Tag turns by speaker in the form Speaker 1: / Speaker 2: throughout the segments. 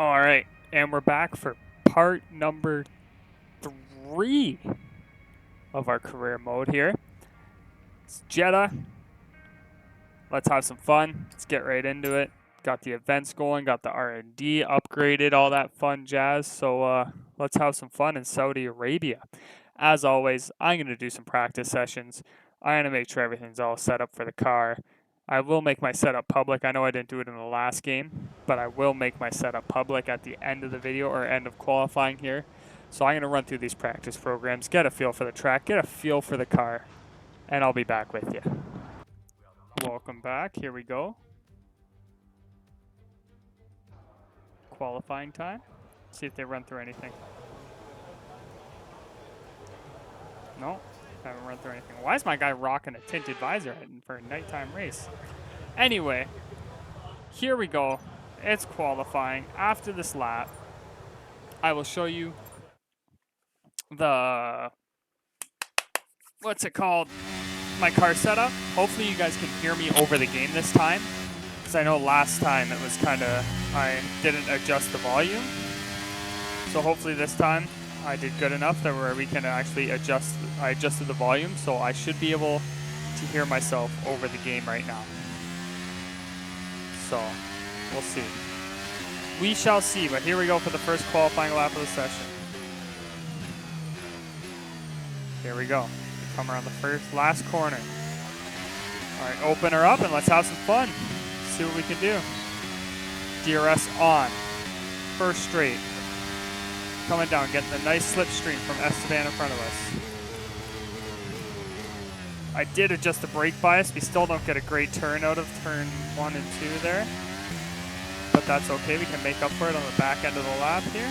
Speaker 1: All right, and we're back for part number 3 of our career mode here. It's Jetta. Let's have some fun. Let's get right into it. Got the events going, got the R&D upgraded, all that fun jazz. So let's have some fun in Saudi Arabia. As always, I'm going to do some practice sessions. I'm going to make sure everything's all set up for the car. I will make my setup public. I know I didn't do it in the last game, but I will make my setup public at the end of the video or end of qualifying here. So I'm going to run through these practice programs, get a feel for the track, get a feel for the car, and I'll be back with you. Welcome back. Here we go. Qualifying time. See if they run through anything. No, haven't run through anything. Why is my guy rocking a tinted visor for a nighttime race? Anyway, here we go. It's qualifying. After this lap, I will show you the, what's it called? My car setup. Hopefully you guys can hear me over the game this time, because I know last time it was kind of, I didn't adjust the volume. So hopefully this time I did good enough that where we can actually adjust. I adjusted the volume, so I should be able to hear myself over the game right now. So we'll see. We shall see, but here we go for the first qualifying lap of the session. Here we go. Come around the last corner. All right, open her up and let's have some fun. See what we can do. DRS on. First straight. Coming down, getting a nice slipstream from Esteban in front of us. I did adjust the brake bias. We still don't get a great turn out of turn 1 and 2 there. But that's okay. We can make up for it on the back end of the lap here.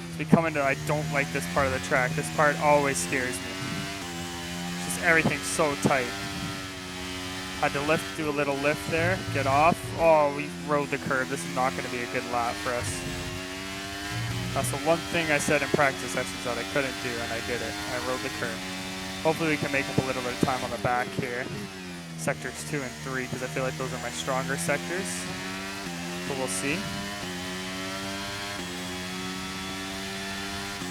Speaker 1: As we come into, I don't like this part of the track. This part always scares me. Just everything's so tight. Had to do a little lift there, get off. Oh, we rode the curb. This is not going to be a good lap for us. That's the one thing I said in practice sessions that I couldn't do, and I did it. I rode the curb. Hopefully we can make up a little bit of time on the back here. Sectors 2 and 3, because I feel like those are my stronger sectors. But we'll see.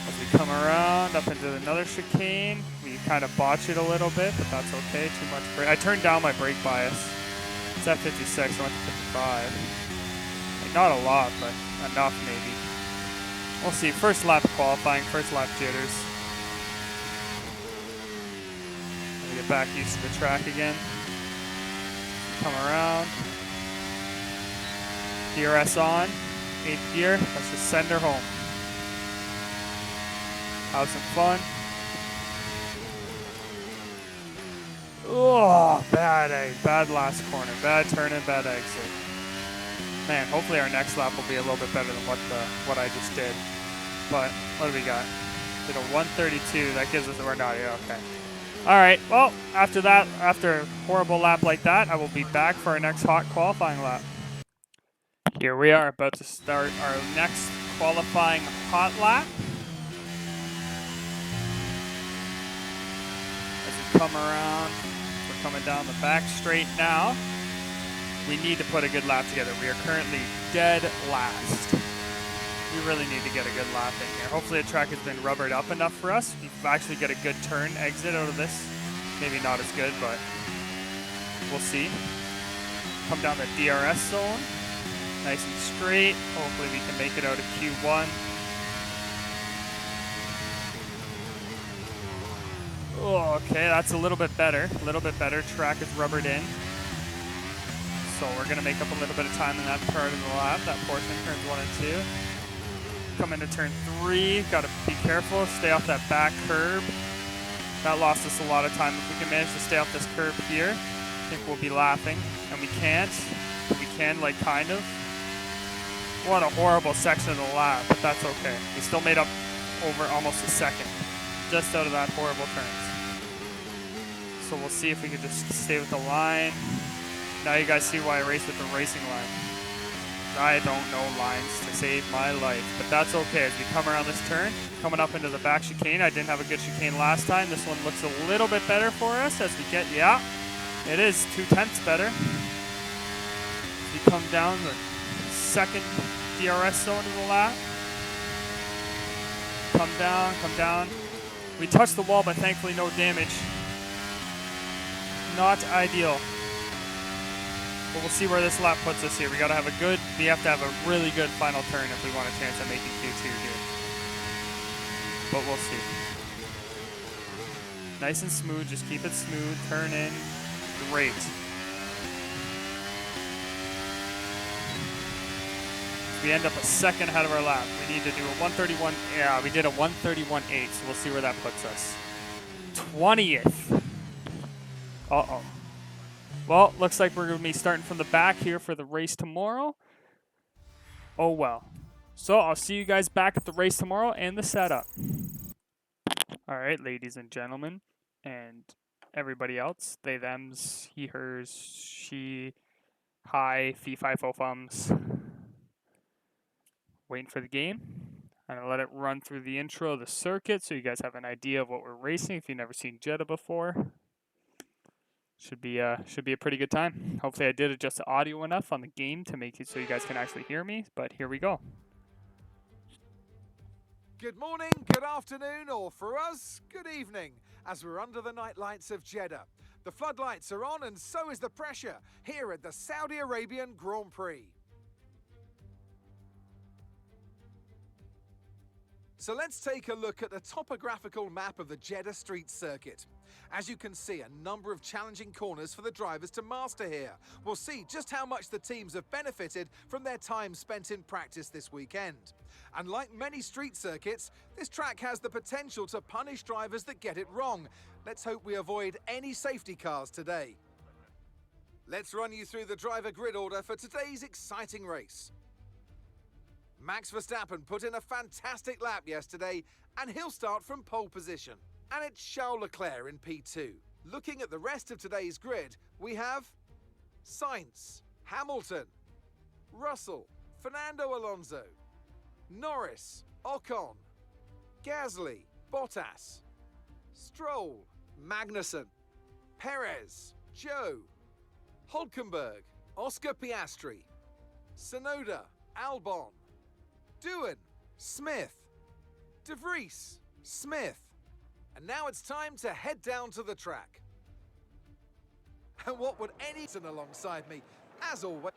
Speaker 1: As we come around up into another chicane, we kind of botch it a little bit, but that's okay. Too much brake. I turned down my brake bias. It's at 56, I went to 55. Like, not a lot, but enough maybe. We'll see. First lap qualifying, first lap jitters. We get back used to the track again. Come around. DRS on. 8th gear. Let's just send her home. Have some fun. Oh, bad egg. Bad last corner. Bad turn and bad exit. Man, hopefully our next lap will be a little bit better than what I just did. But what do we got? Did a 132. That gives us we're not here. Okay. All right. Well, after that, after a horrible lap like that, I will be back for our next hot qualifying lap. Here we are about to start our next qualifying hot lap. As we come around, we're coming down the back straight now. We need to put a good lap together. We are currently dead last. We really need to get a good lap in here. Hopefully the track has been rubbered up enough for us. We actually get a good turn exit out of this. Maybe not as good, but we'll see. Come down the DRS zone. Nice and straight. Hopefully we can make it out of Q1. Oh, okay, that's a little bit better. A little bit better. Track is rubbered in. So we're going to make up a little bit of time in that part of the lap, that portion, turns 1 and 2. Come into turn 3, got to be careful, stay off that back curb. That lost us a lot of time. If we can manage to stay off this curb here, I think we'll be laughing. And we can't. We can, like, kind of. What a horrible section of the lap, but that's okay. We still made up over almost a second, just out of that horrible turns. So we'll see if we can just stay with the line. Now you guys see why I race with the racing line. I don't know lines to save my life, but that's okay. As we come around this turn, coming up into the back chicane, I didn't have a good chicane last time. This one looks a little bit better for us as we get, yeah, it is 0.2 better. As we come down the second DRS zone of the lap. Come down, come down. We touched the wall, but thankfully no damage. Not ideal. But we'll see where this lap puts us here. We have to have a really good final turn if we want a chance at making Q2 here. But we'll see. Nice and smooth, just keep it smooth, turn in, great. We end up a second ahead of our lap. We need to do a 131, yeah, we did a 131.8, so we'll see where that puts us. 20th. Uh-oh. Well, looks like we're going to be starting from the back here for the race tomorrow. Oh, well. So I'll see you guys back at the race tomorrow and the setup. All right, ladies and gentlemen, and everybody else, they, thems, he, hers, she, hi, fee, fi, fo, fums. Waiting for the game. I'm going to let it run through the intro of the circuit so you guys have an idea of what we're racing if you've never seen Jeddah before. Should be a pretty good time. Hopefully I did adjust the audio enough on the game to make it so you guys can actually hear me, but here we go.
Speaker 2: Good morning, good afternoon, or for us, good evening, as we're under the night lights of Jeddah. The floodlights are on and so is the pressure here at the Saudi Arabian Grand Prix. So let's take a look at the topographical map of the Jeddah Street Circuit. As you can see, a number of challenging corners for the drivers to master here. We'll see just how much the teams have benefited from their time spent in practice this weekend. And like many street circuits, this track has the potential to punish drivers that get it wrong. Let's hope we avoid any safety cars today. Let's run you through the driver grid order for today's exciting race. Max Verstappen put in a fantastic lap yesterday, and he'll start from pole position. And it's Charles Leclerc in P2. Looking at the rest of today's grid, we have Sainz, Hamilton, Russell, Fernando Alonso, Norris, Ocon, Gasly, Bottas, Stroll, Magnussen, Perez, Zhou, Hülkenberg, Oscar Piastri, Tsunoda, Albon, Doohan, Smith, De Vries, Smith. And now it's time to head down to the track. And what would any alongside me, as always.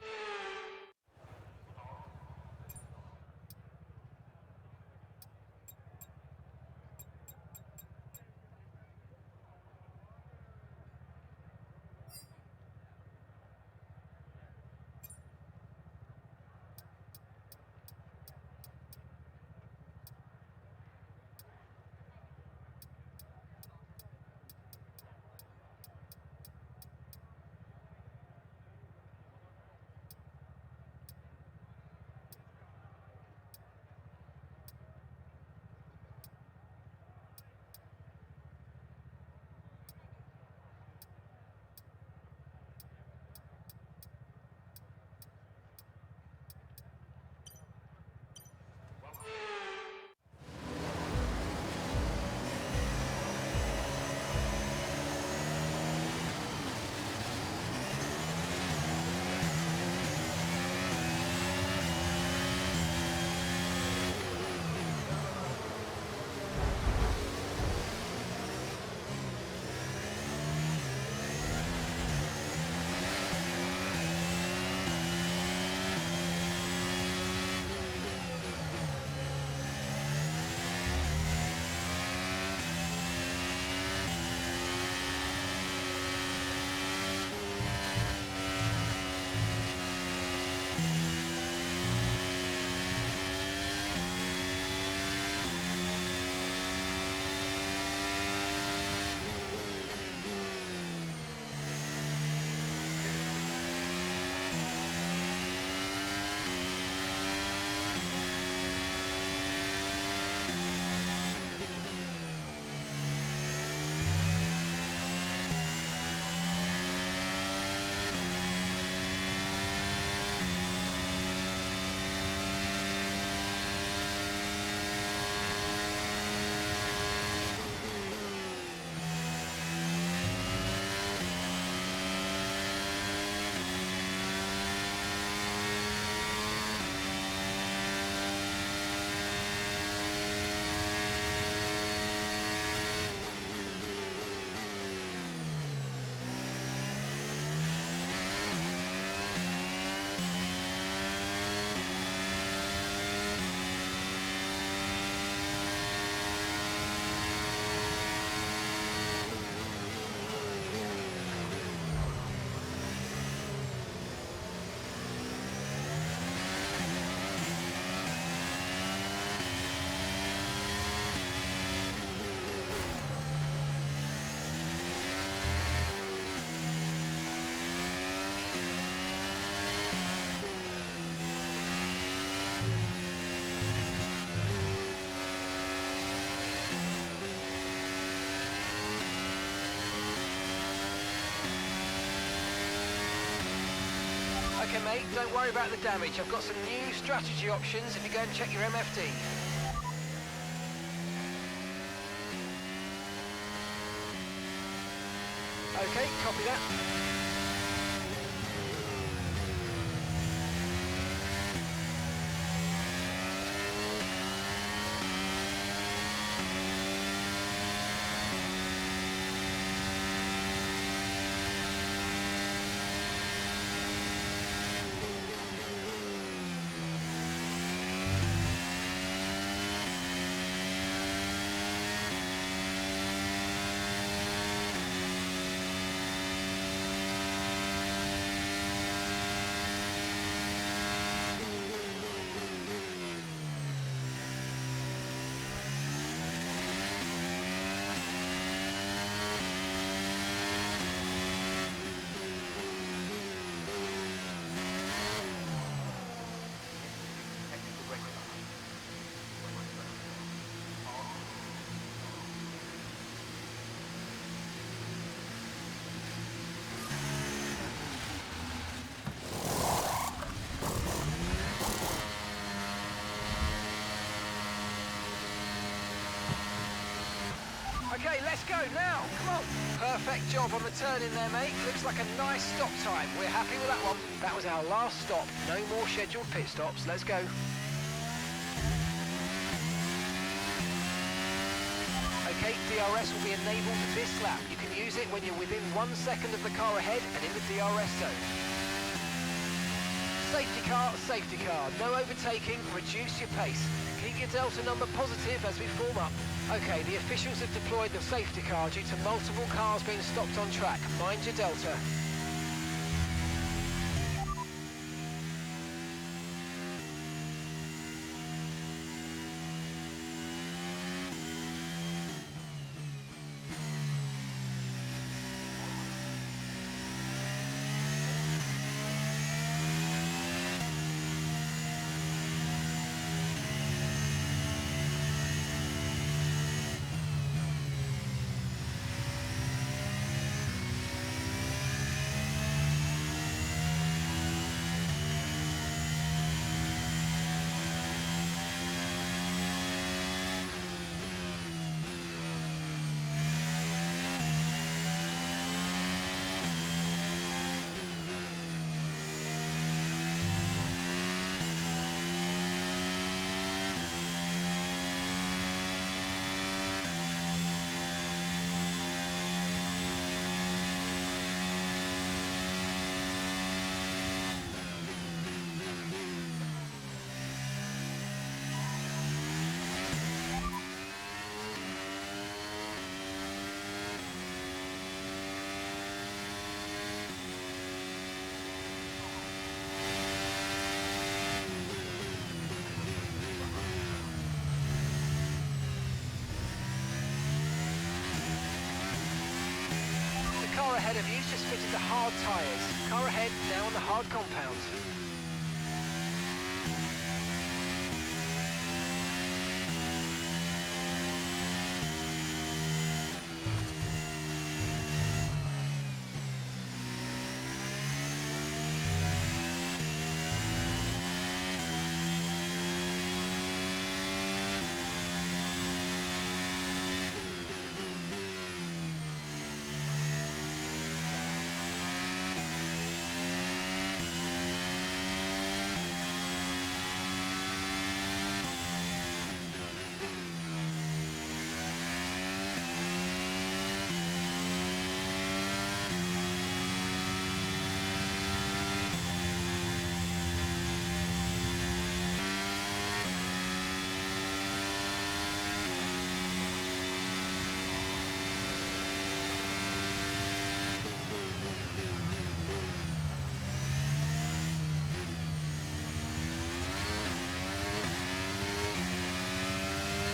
Speaker 3: mate. Don't worry about the damage. I've got some new strategy options if you go and check your MFD. Okay, copy that. Okay, let's go now. Come on. Perfect job on the turn in there, mate. Looks like a nice stop time. We're happy with that one. That was our last stop. No more scheduled pit stops. Let's go. Okay, DRS will be enabled this lap. You can use it when you're within 1 second of the car ahead and in the DRS zone. Safety car. No overtaking. Reduce your pace. Keep your delta number positive as we form up. Okay, the officials have deployed the safety car due to multiple cars being stopped on track. Mind your delta. Car ahead of you just fitted the hard tyres. Car ahead now on the hard compound.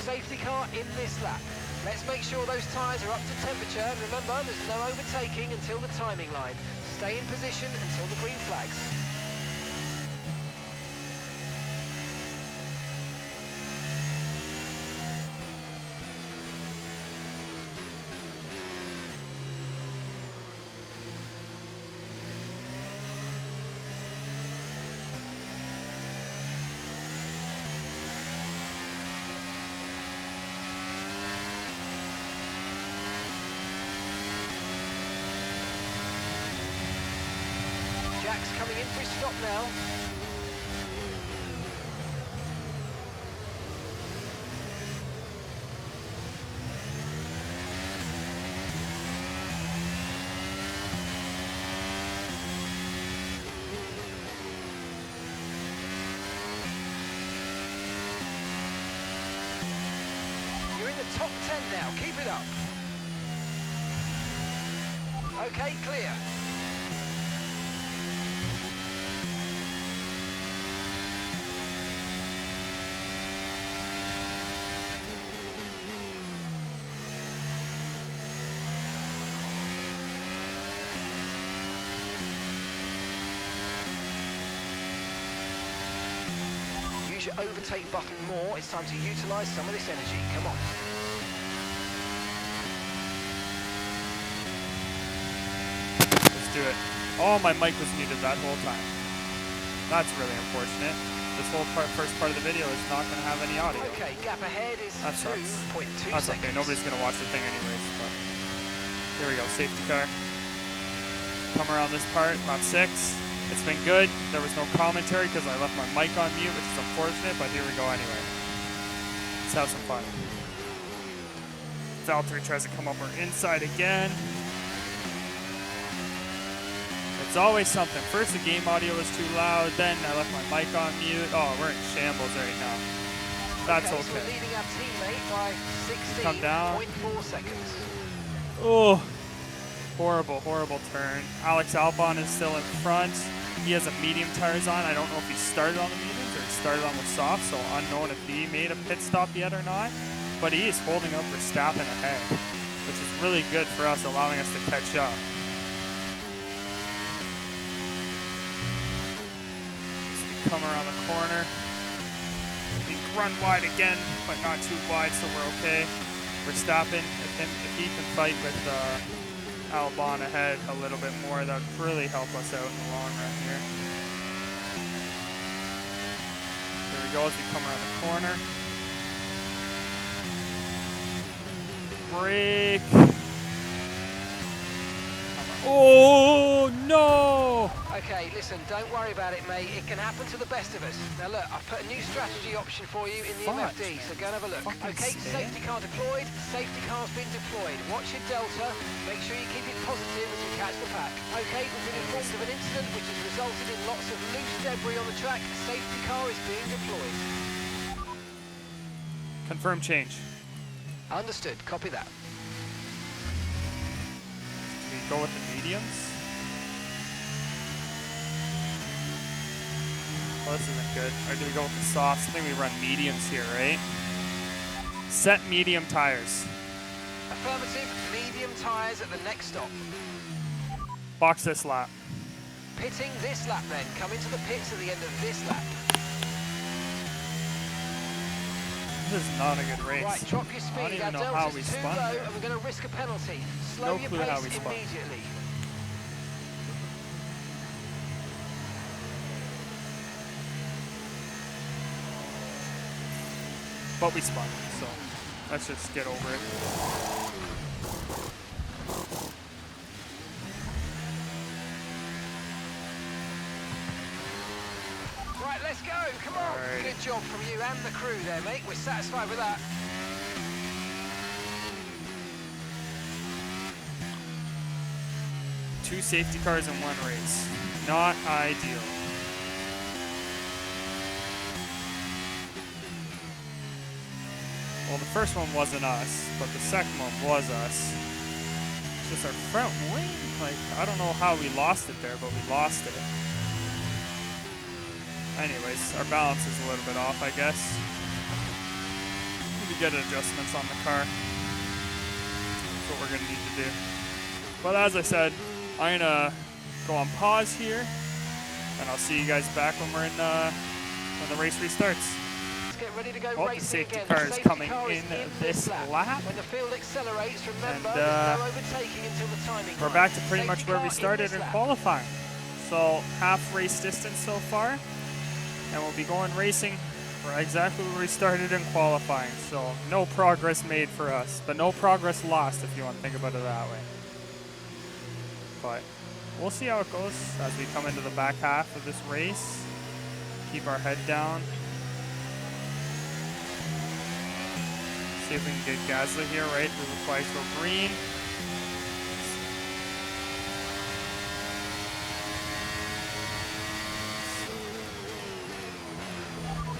Speaker 3: Safety car in this lap. Let's make sure those tyres are up to temperature, and remember, there's no overtaking until the timing line. Stay in position until the green flags. Jack's coming in for his stop now. You're in the top 10 now, keep it up. Okay, clear. Use your overtake button more. It's time to utilize some of this energy. Come on.
Speaker 1: Let's do it. Oh, my mic was muted that whole time. That's really unfortunate. This whole first part of the video is not going to have any audio.
Speaker 3: Okay, gap ahead is
Speaker 1: That sucks.
Speaker 3: 2.2
Speaker 1: That's
Speaker 3: seconds.
Speaker 1: okay. Nobody's going to watch the thing anyways. But here we go. Safety car. Come around this part. Lap 6. It's been good. There was no commentary because I left my mic on mute, which is unfortunate, but here we go anyway. Let's have some fun. Valtteri tries to come up our inside again. It's always something. First the game audio was too loud, then I left my mic on mute. Oh, we're in shambles right now. That's
Speaker 3: So
Speaker 1: okay.
Speaker 3: we're leading our teammate by
Speaker 1: Come down.
Speaker 3: 16.4 seconds.
Speaker 1: Oh, horrible, horrible turn. Alex Albon is still in front. He has a medium tires on. I don't know if he started on the mediums or he started on the soft, so unknown if he made a pit stop yet or not. But he is holding up Verstappen ahead, which is really good for us, allowing us to catch up. So we come around the corner. We run wide again, but not too wide, so we're okay. Verstappen, if he can fight with Albon ahead a little bit more, that would really help us out in the long run here. There we go as we come around the corner. Brake. Oh no!
Speaker 3: Okay, listen, don't worry about it, mate. It can happen to the best of us. Now look, I've put a new strategy option for you in the
Speaker 1: Fudge,
Speaker 3: MFD, so go and have a look.
Speaker 1: Fucking
Speaker 3: Okay,
Speaker 1: stay.
Speaker 3: safety car deployed. Safety car's been deployed. Watch your delta. Make sure you keep it positive as we catch the pack. Okay, we've been informed of an incident which has resulted in lots of loose debris on the track. Safety car is being deployed.
Speaker 1: Confirm change.
Speaker 3: Understood. Copy that.
Speaker 1: Do we go with the mediums? Well, this isn't good. Or do we go with the softs? I think we run mediums here, right? Set medium tires.
Speaker 3: Affirmative. Medium tyres at the next stop.
Speaker 1: Box this lap.
Speaker 3: Pitting this lap then. Come into the pits at the end of this lap.
Speaker 1: This is not a good race.
Speaker 3: Right, drop your
Speaker 1: I don't
Speaker 3: speed.
Speaker 1: even
Speaker 3: Our
Speaker 1: know how
Speaker 3: delta's
Speaker 1: we
Speaker 3: too
Speaker 1: spun
Speaker 3: low
Speaker 1: there.
Speaker 3: and we're going to risk a penalty. Slow
Speaker 1: No
Speaker 3: your
Speaker 1: clue how we
Speaker 3: pace
Speaker 1: spun.
Speaker 3: immediately.
Speaker 1: But we spun, so let's just get over it.
Speaker 3: Right, let's go. Come on.
Speaker 1: Alrighty.
Speaker 3: Good job from you and the crew there, mate. We're satisfied with that.
Speaker 1: Two safety cars in one race. Not ideal. Well, the first one wasn't us, but the second one was us. It's just our front wing. Like, I don't know how we lost it there, but we lost it. Anyways, our balance is a little bit off, I guess. Need to get adjustments on the car. That's what we're gonna need to do. But as I said, I'm gonna go on pause here, and I'll see you guys back when we're in when the race restarts.
Speaker 3: Let's get ready to go
Speaker 1: Oh, the
Speaker 3: racing
Speaker 1: safety
Speaker 3: again.
Speaker 1: car
Speaker 3: The
Speaker 1: is
Speaker 3: safety
Speaker 1: coming
Speaker 3: car is
Speaker 1: in this lap.
Speaker 3: When the field accelerates, remember,
Speaker 1: And,
Speaker 3: there's no overtaking until the timing
Speaker 1: We're
Speaker 3: line.
Speaker 1: back to pretty
Speaker 3: Safety
Speaker 1: much where
Speaker 3: car
Speaker 1: we
Speaker 3: in
Speaker 1: started
Speaker 3: this
Speaker 1: in
Speaker 3: lap.
Speaker 1: qualifying. So half race distance so far, and we'll be going racing for exactly where we started in qualifying. So no progress made for us, but no progress lost if you want to think about it that way. But we'll see how it goes as we come into the back half of this race. Keep our head down. See if we can get Gasly here, right? The flags go green.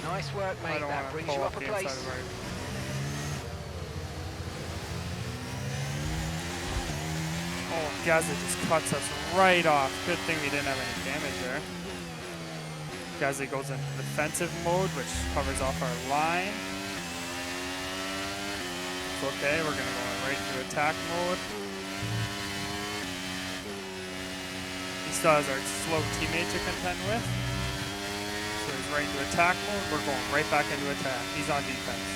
Speaker 3: Nice work,
Speaker 1: I
Speaker 3: mate.
Speaker 1: don't
Speaker 3: That
Speaker 1: want to
Speaker 3: brings
Speaker 1: pull
Speaker 3: you
Speaker 1: up
Speaker 3: up a
Speaker 1: the inside
Speaker 3: place.
Speaker 1: of our... Oh, Gasly just cuts us right off. Good thing we didn't have any damage there. Gasly goes into defensive mode, which covers off our line. It's okay, we're gonna go right into attack mode. He still has our slow teammate to contend with. So he's right into attack mode, we're going right back into attack. He's on defense.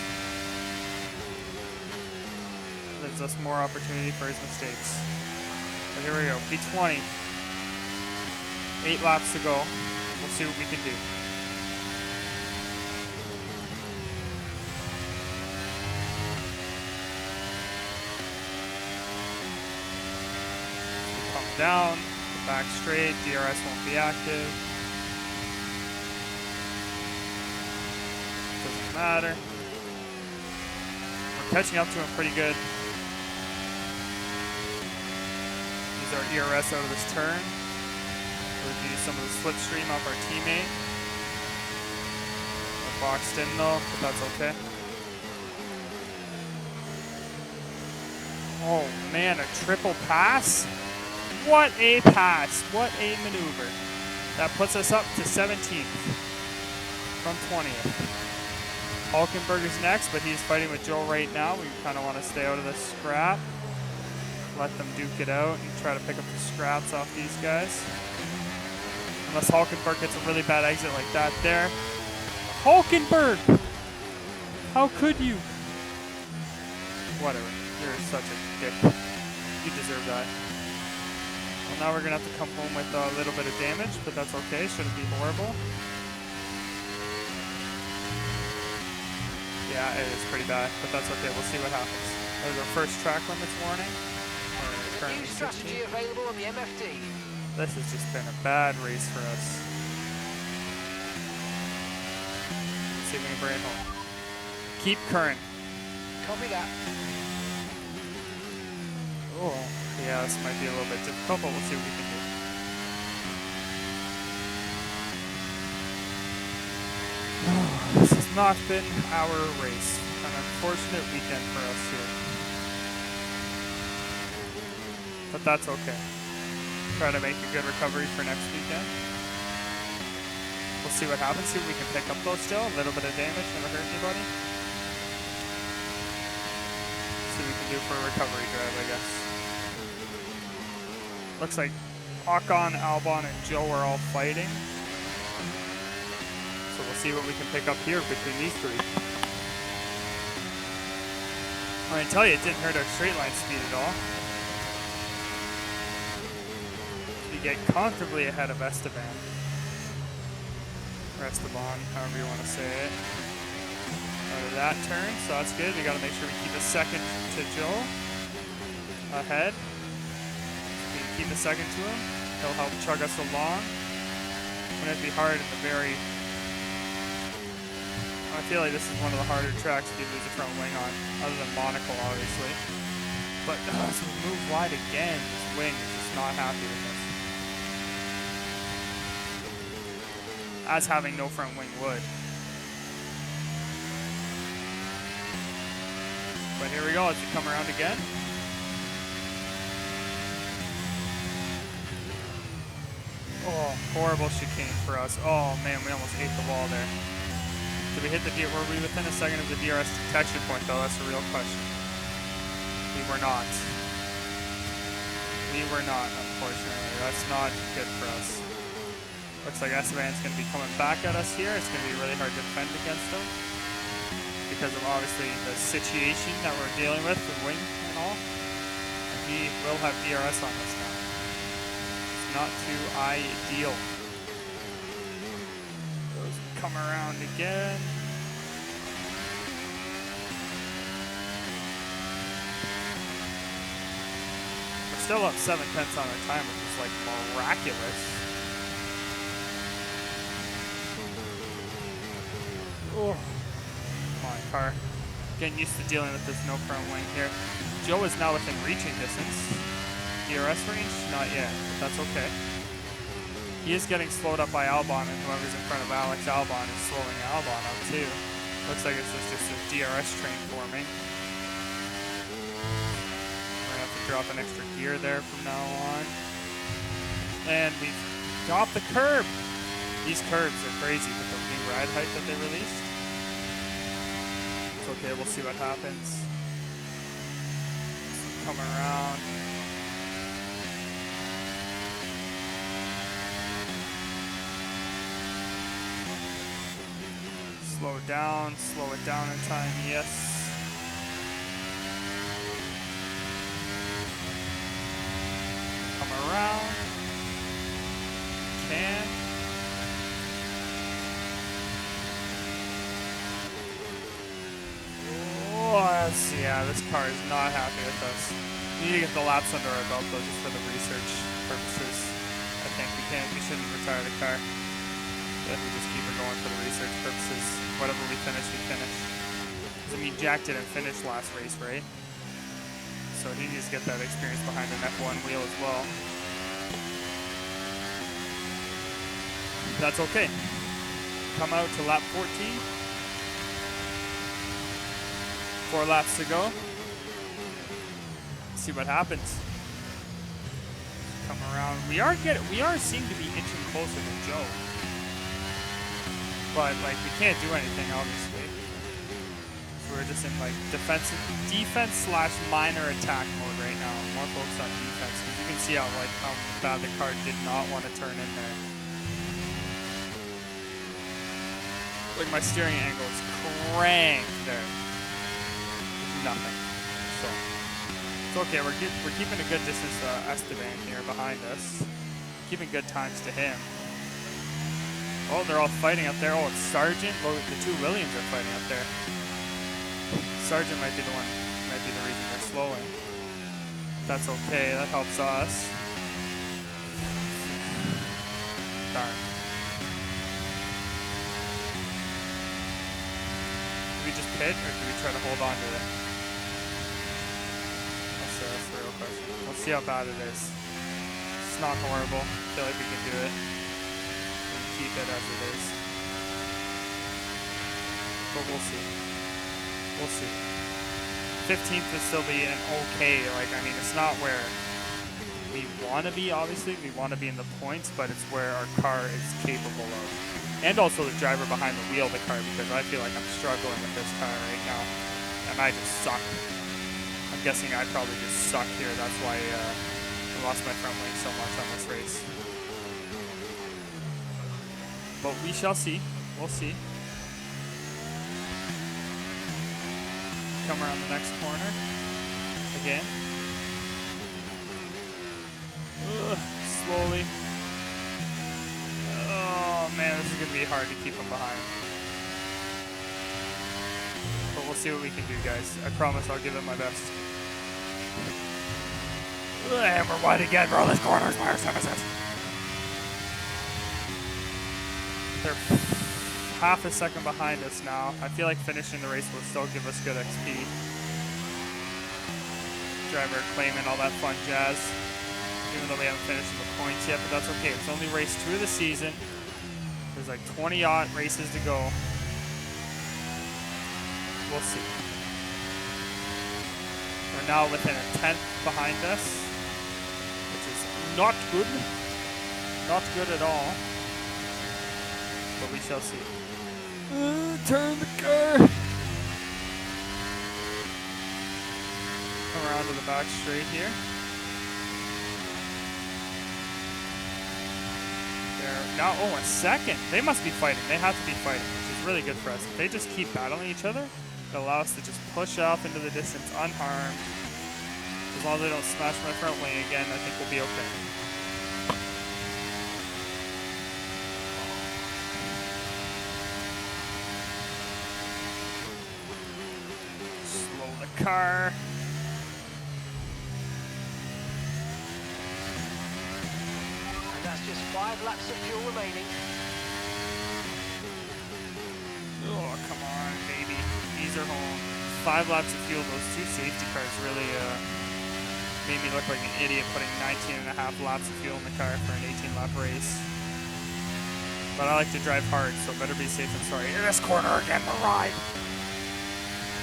Speaker 1: Gives us more opportunity for his mistakes. But here we go, P20. 8 laps to go. We'll see what we can do. Come down, back straight, DRS won't be active. Doesn't matter. We're catching up to him pretty good. Use our ERS out of this turn. We'll use some of the slipstream off our teammate. We're boxed in though, but that's okay. Oh man, a triple pass? What a pass, what a maneuver. That puts us up to 17th from 20th. Hulkenberg is next, but he's fighting with Joe right now. We kind of want to stay out of the scrap. Let them duke it out and try to pick up the scraps off these guys. Unless Hulkenberg gets a really bad exit like that there. Hulkenberg! How could you? Whatever. You're such a dick. You deserve that. Well, now we're going to have to come home with a little bit of damage, but that's okay. Shouldn't be horrible. Yeah, it is pretty bad, but that's okay. We'll see what happens. There's our first track limits warning.
Speaker 3: There's a new strategy available on the MFD.
Speaker 1: This has just been a bad race for us. Let's see if we can bring it home. Keep current.
Speaker 3: Copy that.
Speaker 1: Oh, yeah, this might be a little bit difficult, but we'll see what we can do. This has not been our race. An unfortunate weekend for us here. But that's okay. Try to make a good recovery for next weekend. We'll see what happens. See if we can pick up those still. A little bit of damage, never hurt anybody. See what we can do for a recovery drive, I guess. Looks like Ocon, Albon, and Joe are all fighting. So we'll see what we can pick up here between these three. I can tell you, it didn't hurt our straight line speed at all. We get comfortably ahead of Esteban. Or Esteban, however you want to say it. Out of that turn, so that's good. We got to make sure we keep a second to Joe ahead. We can keep a second to him. He'll help chug us along. It's going to be hard in the very... I feel like this is one of the harder tracks to lose a front wing on, other than Monaco, obviously. But so we move wide again. This wing is just not happy with us. As having no front wing would. But here we go, as we come around again. Oh, horrible chicane for us. Oh man, we almost ate the wall there. Did we hit the were we within a second of the DRS detection point though? That's a real question. We were not. We were not, unfortunately. That's not good for us. Looks like Esteban's going to be coming back at us here. It's going to be really hard to defend against him because of obviously the situation that we're dealing with, the wing and all. And he will have DRS on us now. It's not too ideal. Come around again. We're Still up 7 tenths on our time, which is like miraculous. Oh, my car. Getting used to dealing with this no front wing here. Joe is now within reaching distance. DRS range? Not yet, but that's okay. He is getting slowed up by Albon, and whoever's in front of Alex Albon is slowing Albon up too. Looks like it's just a DRS train forming. We're gonna have to drop an extra gear there from now on. And we've got the curb. These curbs are crazy with the new ride height that they released. It's okay, we'll see what happens. Come around. Slow it down in time, yes. Come around. Can. Oh, yeah, this car is not happy with us. We need to get the laps under our belt though, just for the research purposes. I think we shouldn't retire the car. But we just keep it going for the research purposes. Whatever we finish, we finish. Because I mean, Jack didn't finish last race, right? So he needs to get that experience behind an F1 wheel as well. That's okay. Come out to lap 14. 4 laps to go. See what happens. Come around. We are seem to be inching closer to Joe. But like we can't do anything obviously. So we're just in like defense / minor attack mode right now. More focused on defense. You can see how bad the car did not want to turn in there. Like my steering angle is cranked there. There's nothing. So it's okay. We're keeping a good distance to Esteban here behind us. Keeping good times to him. Oh, they're all fighting up there. Oh, it's Sargent. Well, the 2 Williams are fighting up there. Sargent might be the reason they're slowing. That's okay. That helps us. Darn. Do we just pit, or do we try to hold on to it? That's the real question. We'll see how bad it is. It's not horrible. I feel like we can do it. Keep it as it is. But we'll see. We'll see. 15th would still be an okay, it's not where we want to be, obviously. We want to be in the points, but it's where our car is capable of. And also the driver behind the wheel of the car, because I feel like I'm struggling with this car right now. And I just suck. I'm guessing I probably just suck here. That's why I lost my front wing so much on this race. But we shall see. We'll see. Come around the next corner. Again. Slowly. Oh man, this is going to be hard to keep him behind. But we'll see what we can do, guys. I promise I'll give it my best. And we're wide again, bro. This corner's my nemesis. They're half a second behind us now. I feel like finishing the race will still give us good XP. Driver claiming all that fun jazz, even though we haven't finished the points yet, but that's okay. It's only race 2 of the season. There's like 20-odd races to go. We'll see. We're now within a 10th behind us, which is not good. Not good at all. But we shall see. Turn the car. Come around to the back straight here. They're now, a second. They must be fighting. They have to be fighting, which is really good for us. If they just keep battling each other, it'll allow us to just push off into the distance unharmed. As long as they don't smash my front wing again, I think we'll be okay. Car.
Speaker 3: just 5 laps of fuel remaining.
Speaker 1: Oh, come on, baby. These are home. 5 laps of fuel. Those 2 safety cars really made me look like an idiot putting 19.5 laps of fuel in the car for an 18-lap race. But I like to drive hard, so better be safe than sorry. In this corner again, the ride.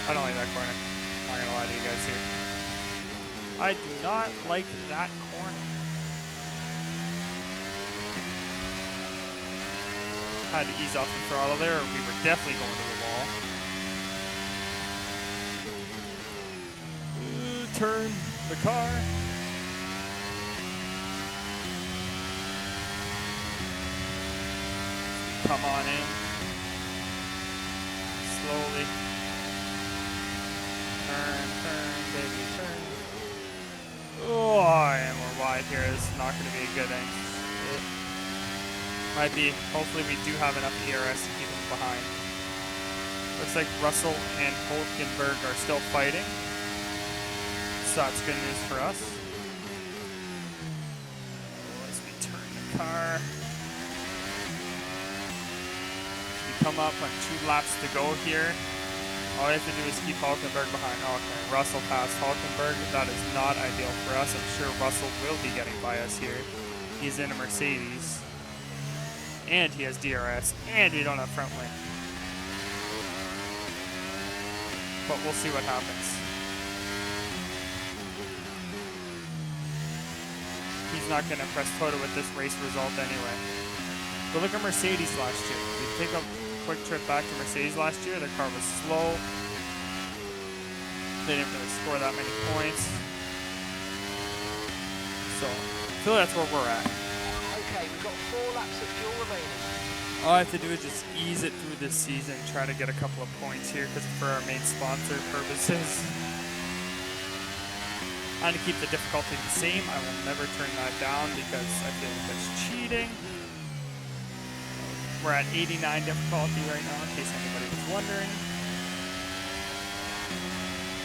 Speaker 1: I don't like that corner. I'm not gonna lie to you guys here. I do not like that corner. Had to ease off the throttle there, or we were definitely going to the wall. Turn the car. Come on in. Slowly. Turn, baby, turn. Oh, and we're wide here. This is not going to be a good thing. It might be. Hopefully we do have enough ERS to keep them behind. Looks like Russell and Hulkenberg are still fighting. So that's good news for us. As we turn the car. Come up on 2 laps to go here. All I have to do is keep Hulkenberg behind. Okay, Russell passed Hulkenberg. That is not ideal for us. I'm sure Russell will be getting by us here. He's in a Mercedes. And he has DRS. And we don't have front wing. But we'll see what happens. He's not going to press Toto with this race result anyway. But look at Mercedes last year. We take a quick trip back to Mercedes last year. Their car was slow. They didn't really score that many points. So, I feel that's where we're at.
Speaker 3: Okay, we've got 4 laps of fuel remaining.
Speaker 1: All I have to do is just ease it through this season, try to get a couple of points here because for our main sponsor purposes. I'm going to keep the difficulty the same. I will never turn that down because I feel like that's cheating. We're at 89 difficulty right now, in case anybody was wondering.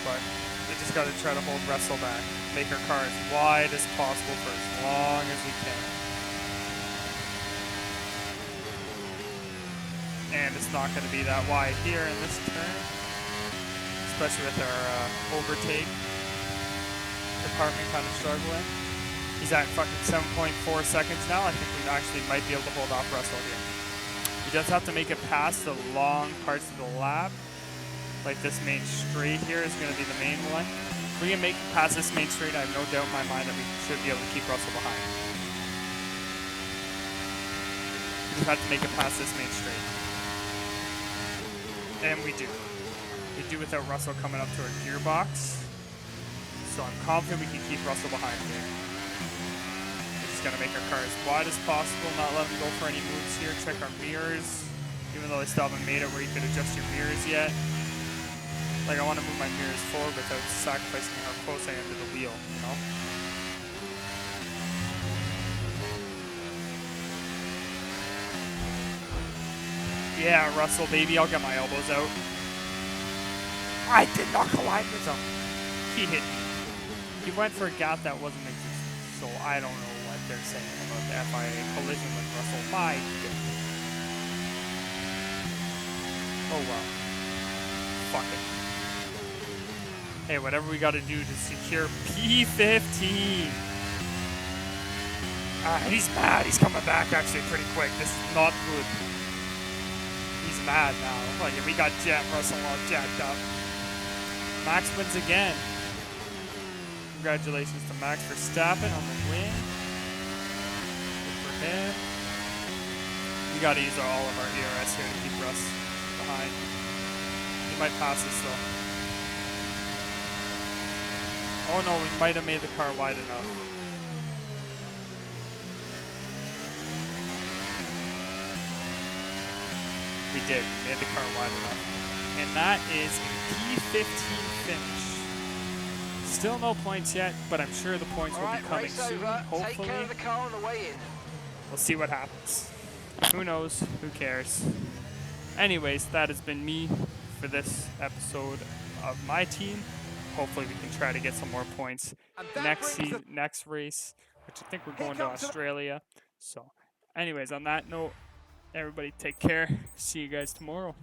Speaker 1: But we just got to try to hold Russell back. Make our car as wide as possible for as long as we can. And it's not going to be that wide here in this turn. Especially with our overtake department kind of struggling. He's at fucking 7.4 seconds now. I think we actually might be able to hold off Russell here. We just have to make it past the long parts of the lap. Like this main straight here is going to be the main one. If we can make it past this main straight, I have no doubt in my mind that we should be able to keep Russell behind. We just have to make it past this main straight. And we do. We do without Russell coming up to our gearbox. So I'm confident we can keep Russell behind here. Gonna make our car as wide as possible, not let them go for any moves here. Check our mirrors, even though I still haven't made it where you could adjust your mirrors yet. Like I want to move my mirrors forward without sacrificing how close I am to the wheel, you know? Yeah, Russell, baby, I'll get my elbows out. I did not collide with him. He hit me. He went for a gap that wasn't existing, so I don't know what they're saying about the FIA collision with Russell. My goodness. Oh well. Fuck it. Hey, whatever we gotta do to secure P15. He's mad. He's coming back actually pretty quick. This is not good. He's mad now. Oh yeah, we got Russell all jacked up. Max wins again. Congratulations to Max Verstappen on the win. Good for him. We gotta use all of our ERS here to keep Russ behind. He might pass us though. Oh no, we might have made the car wide enough. We did. We made the car wide enough. And that is a P15 finish. Still no points yet, but I'm sure the points will be coming soon, hopefully.
Speaker 3: Take care of the car on the way in.
Speaker 1: We'll see what happens. Who knows? Who cares? Anyways, that has been me for this episode of my team. Hopefully we can try to get some more points next race, which I think we're going to Australia. So Anyways, on that note, everybody take care. See you guys tomorrow.